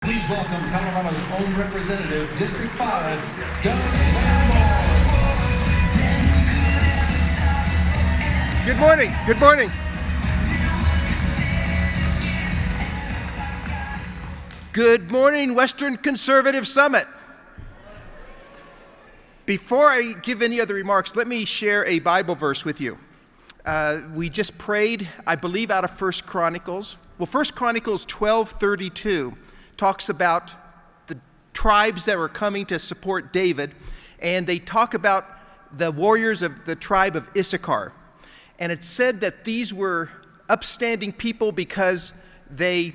Please welcome Colorado's own representative, District 5, Doug Lamborn. Good morning. Good morning. Good morning, Western Conservative Summit. Before I give any other remarks, let me share a Bible verse with you. We just prayed, I believe, out of 1 Chronicles. Well, 1 Chronicles 12:32 talks about the tribes that were coming to support David, and they talk about the warriors of the tribe of Issachar. And it said that these were upstanding people because they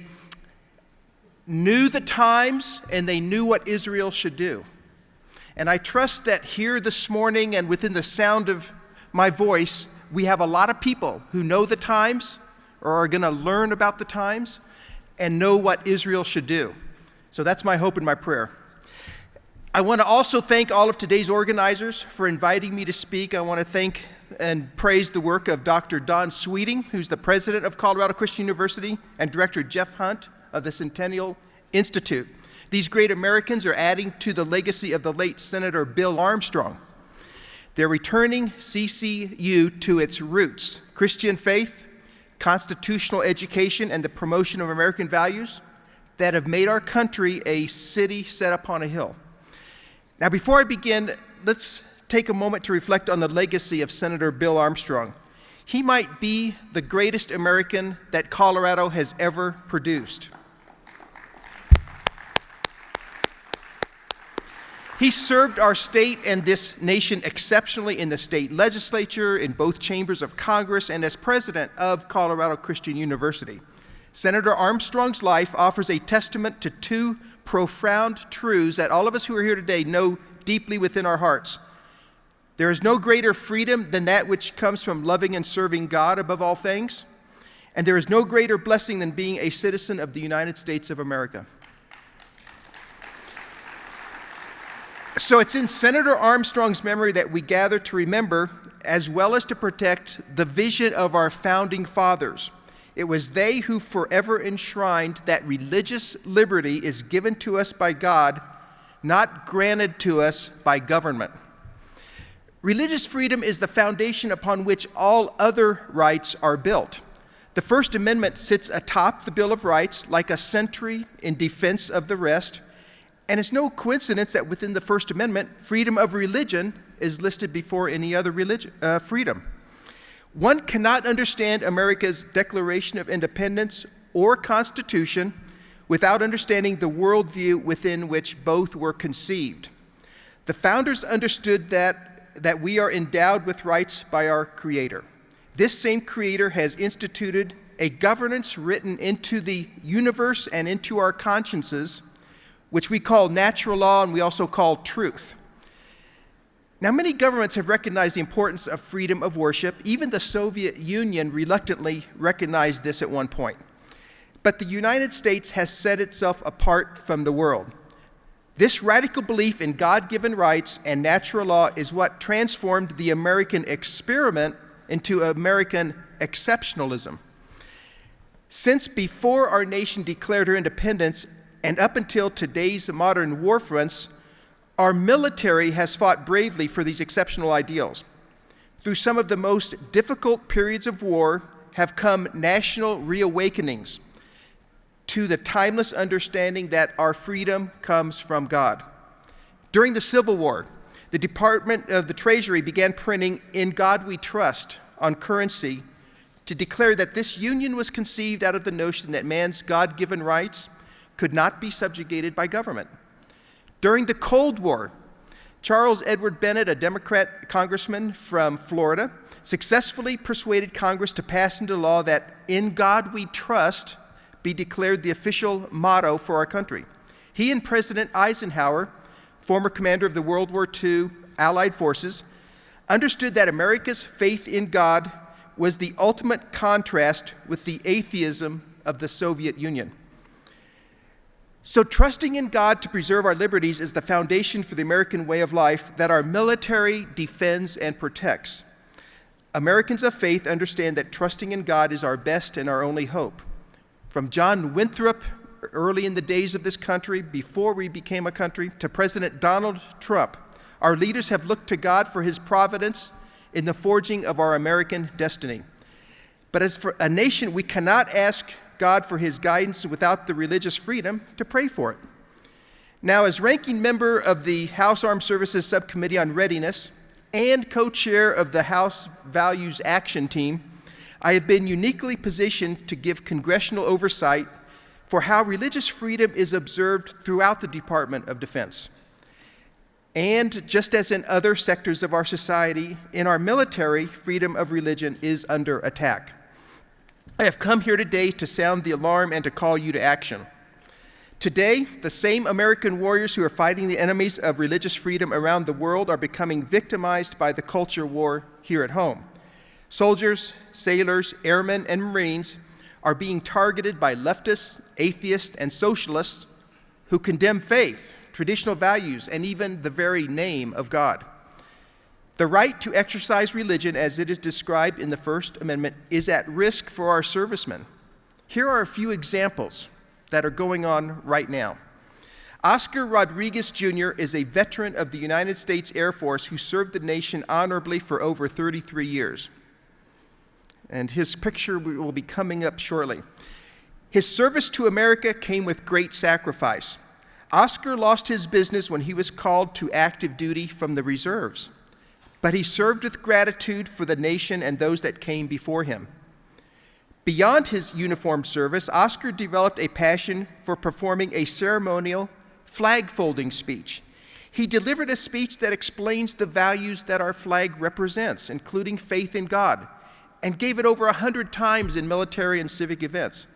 knew the times and they knew what Israel should do. And I trust that here this morning and within the sound of my voice, we have a lot of people who know the times or are going to learn about the times and know what Israel should do. So that's my hope and my prayer. I want to also thank all of today's organizers for inviting me to speak. I want to thank and praise the work of Dr. Don Sweeting, who's the president of Colorado Christian University, and Director Jeff Hunt of the Centennial Institute. These great Americans are adding to the legacy of the late Senator Bill Armstrong. They're returning CCU to its roots: Christian faith, constitutional education, and the promotion of American values that have made our country a city set upon a hill. Now, before I begin, let's take a moment to reflect on the legacy of Senator Bill Armstrong. He might be the greatest American that Colorado has ever produced. He served our state and this nation exceptionally in the state legislature, in both chambers of Congress, and as president of Colorado Christian University. Senator Armstrong's life offers a testament to two profound truths that all of us who are here today know deeply within our hearts. There is no greater freedom than that which comes from loving and serving God above all things, and there is no greater blessing than being a citizen of the United States of America. So it's in Senator Armstrong's memory that we gather to remember, as well as to protect, the vision of our founding fathers. It was they who forever enshrined that religious liberty is given to us by God, not granted to us by government. Religious freedom is the foundation upon which all other rights are built. The First Amendment sits atop the Bill of Rights like a sentry in defense of the rest. And it's no coincidence that within the First Amendment, freedom of religion is listed before any other freedom. One cannot understand America's Declaration of Independence or Constitution without understanding the worldview within which both were conceived. The founders understood that we are endowed with rights by our Creator. This same Creator has instituted a governance written into the universe and into our consciences, which we call natural law and we also call truth. Now, many governments have recognized the importance of freedom of worship. Even the Soviet Union reluctantly recognized this at one point. But the United States has set itself apart from the world. This radical belief in God-given rights and natural law is what transformed the American experiment into American exceptionalism. Since before our nation declared her independence, and up until today's modern war fronts, our military has fought bravely for these exceptional ideals. Through some of the most difficult periods of war have come national reawakenings to the timeless understanding that our freedom comes from God. During the Civil War, the Department of the Treasury began printing "In God We Trust" on currency to declare that this union was conceived out of the notion that man's God-given rights could not be subjugated by government. During the Cold War, Charles Edward Bennett, a Democrat congressman from Florida, successfully persuaded Congress to pass into law that "In God We Trust" be declared the official motto for our country. He and President Eisenhower, former commander of the World War II Allied forces, understood that America's faith in God was the ultimate contrast with the atheism of the Soviet Union. So trusting in God to preserve our liberties is the foundation for the American way of life that our military defends and protects. Americans of faith understand that trusting in God is our best and our only hope. From John Winthrop early in the days of this country, before we became a country, to President Donald Trump, our leaders have looked to God for his providence in the forging of our American destiny. But as for a nation, we cannot ask God for his guidance without the religious freedom to pray for it. Now, as ranking member of the House Armed Services Subcommittee on Readiness and co-chair of the House Values Action Team, I have been uniquely positioned to give congressional oversight for how religious freedom is observed throughout the Department of Defense. And just as in other sectors of our society, in our military, freedom of religion is under attack. I have come here today to sound the alarm and to call you to action. Today, the same American warriors who are fighting the enemies of religious freedom around the world are becoming victimized by the culture war here at home. Soldiers, sailors, airmen, and Marines are being targeted by leftists, atheists, and socialists who condemn faith, traditional values, and even the very name of God. The right to exercise religion, as it is described in the First Amendment, is at risk for our servicemen. Here are a few examples that are going on right now. Oscar Rodriguez Jr. is a veteran of the United States Air Force who served the nation honorably for over 33 years. And his picture will be coming up shortly. His service to America came with great sacrifice. Oscar lost his business when he was called to active duty from the reserves, but he served with gratitude for the nation and those that came before him. Beyond his uniformed service, Oscar developed a passion for performing a ceremonial flag-folding speech. He delivered a speech that explains the values that our flag represents, including faith in God, and gave it over 100 times in military and civic events.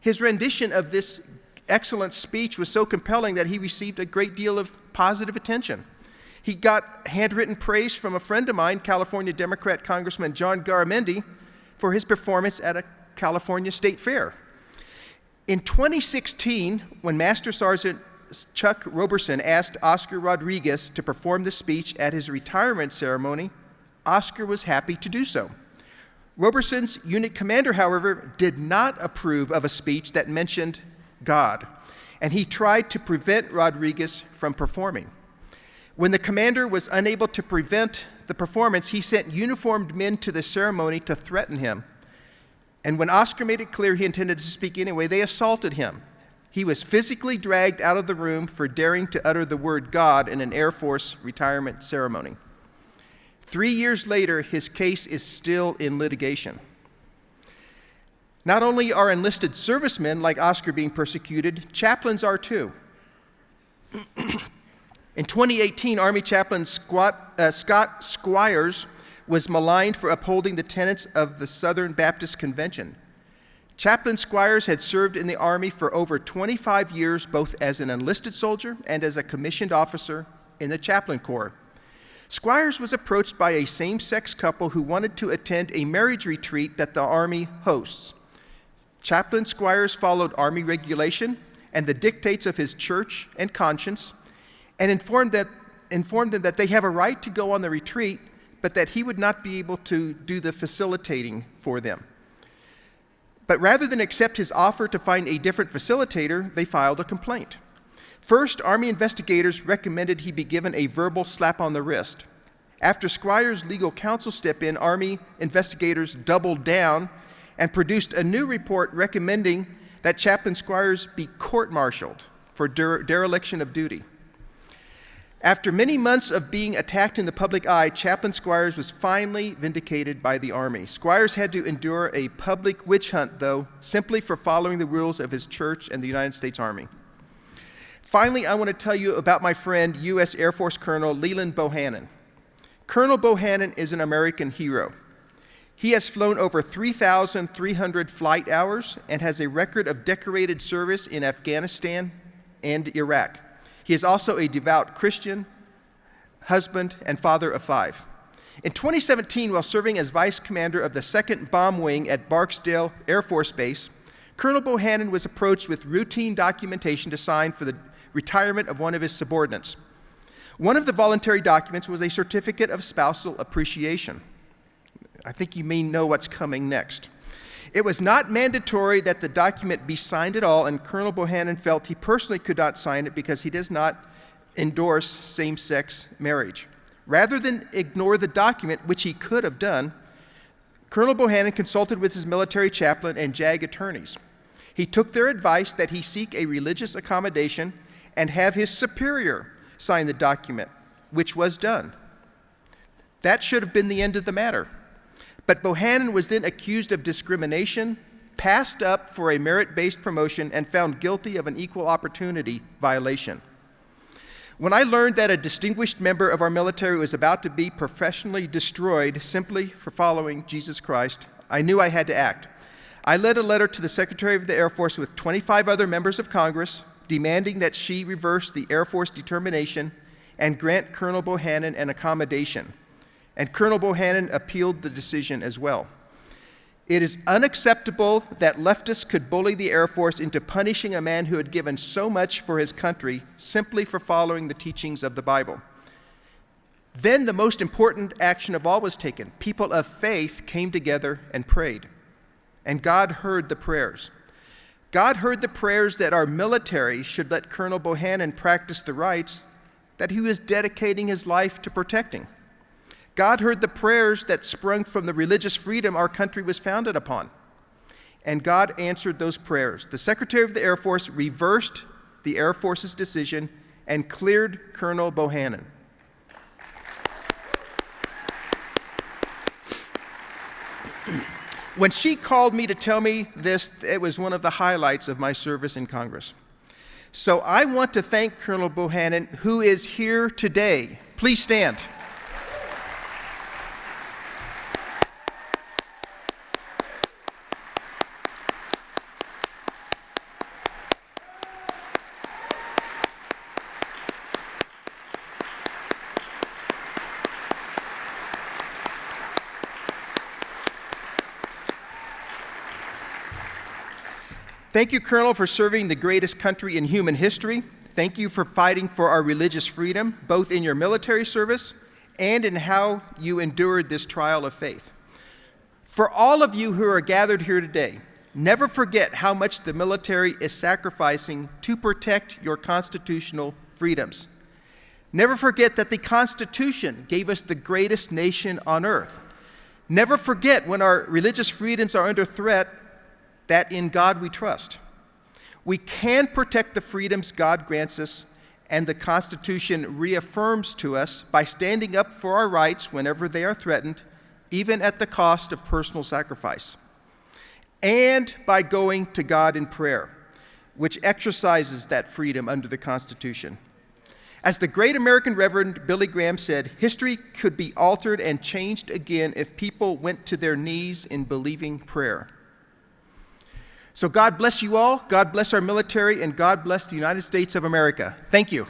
His rendition of this excellent speech was so compelling that he received a great deal of positive attention. He got handwritten praise from a friend of mine, California Democrat Congressman John Garamendi, for his performance at a California State Fair. In 2016, when Master Sergeant Chuck Roberson asked Oscar Rodriguez to perform the speech at his retirement ceremony, Oscar was happy to do so. Roberson's unit commander, however, did not approve of a speech that mentioned God, and he tried to prevent Rodriguez from performing. When the commander was unable to prevent the performance, he sent uniformed men to the ceremony to threaten him. And when Oscar made it clear he intended to speak anyway, they assaulted him. He was physically dragged out of the room for daring to utter the word God in an Air Force retirement ceremony. 3 years later, his case is still in litigation. Not only are enlisted servicemen like Oscar being persecuted, chaplains are too. In 2018, Army Chaplain Scott Squires was maligned for upholding the tenets of the Southern Baptist Convention. Chaplain Squires had served in the Army for over 25 years, both as an enlisted soldier and as a commissioned officer in the Chaplain Corps. Squires was approached by a same-sex couple who wanted to attend a marriage retreat that the Army hosts. Chaplain Squires followed Army regulation and the dictates of his church and conscience, and informed them that they have a right to go on the retreat, but that he would not be able to do the facilitating for them. But rather than accept his offer to find a different facilitator, they filed a complaint. First, Army investigators recommended he be given a verbal slap on the wrist. After Squires' legal counsel stepped in, Army investigators doubled down and produced a new report recommending that Chaplain Squires be court-martialed for dereliction of duty. After many months of being attacked in the public eye, Chaplain Squires was finally vindicated by the Army. Squires had to endure a public witch hunt, though, simply for following the rules of his church and the United States Army. Finally, I want to tell you about my friend, U.S. Air Force Colonel Leland Bohannon. Colonel Bohannon is an American hero. He has flown over 3,300 flight hours and has a record of decorated service in Afghanistan and Iraq. He is also a devout Christian, husband, and father of 5. In 2017, while serving as vice commander of the 2nd Bomb Wing at Barksdale Air Force Base, Colonel Bohannon was approached with routine documentation to sign for the retirement of one of his subordinates. One of the voluntary documents was a certificate of spousal appreciation. I think you may know what's coming next. It was not mandatory that the document be signed at all, and Colonel Bohannon felt he personally could not sign it because he does not endorse same-sex marriage. Rather than ignore the document, which he could have done, Colonel Bohannon consulted with his military chaplain and JAG attorneys. He took their advice that he seek a religious accommodation and have his superior sign the document, which was done. That should have been the end of the matter. But Bohannon was then accused of discrimination, passed up for a merit-based promotion, and found guilty of an equal opportunity violation. When I learned that a distinguished member of our military was about to be professionally destroyed simply for following Jesus Christ, I knew I had to act. I led a letter to the Secretary of the Air Force with 25 other members of Congress demanding that she reverse the Air Force determination and grant Colonel Bohannon an accommodation. And Colonel Bohannon appealed the decision as well. It is unacceptable that leftists could bully the Air Force into punishing a man who had given so much for his country simply for following the teachings of the Bible. Then the most important action of all was taken. People of faith came together and prayed. And God heard the prayers. God heard the prayers that our military should let Colonel Bohannon practice the rights that he was dedicating his life to protecting. God heard the prayers that sprung from the religious freedom our country was founded upon. And God answered those prayers. The Secretary of the Air Force reversed the Air Force's decision and cleared Colonel Bohannon. When she called me to tell me this, it was one of the highlights of my service in Congress. So I want to thank Colonel Bohannon, who is here today. Please stand. Thank you, Colonel, for serving the greatest country in human history. Thank you for fighting for our religious freedom, both in your military service and in how you endured this trial of faith. For all of you who are gathered here today, never forget how much the military is sacrificing to protect your constitutional freedoms. Never forget that the Constitution gave us the greatest nation on earth. Never forget when our religious freedoms are under threat that in God we trust. We can protect the freedoms God grants us, and the Constitution reaffirms to us by standing up for our rights whenever they are threatened, even at the cost of personal sacrifice, and by going to God in prayer, which exercises that freedom under the Constitution. As the great American Reverend Billy Graham said, history could be altered and changed again if people went to their knees in believing prayer. So God bless you all, God bless our military, and God bless the United States of America. Thank you.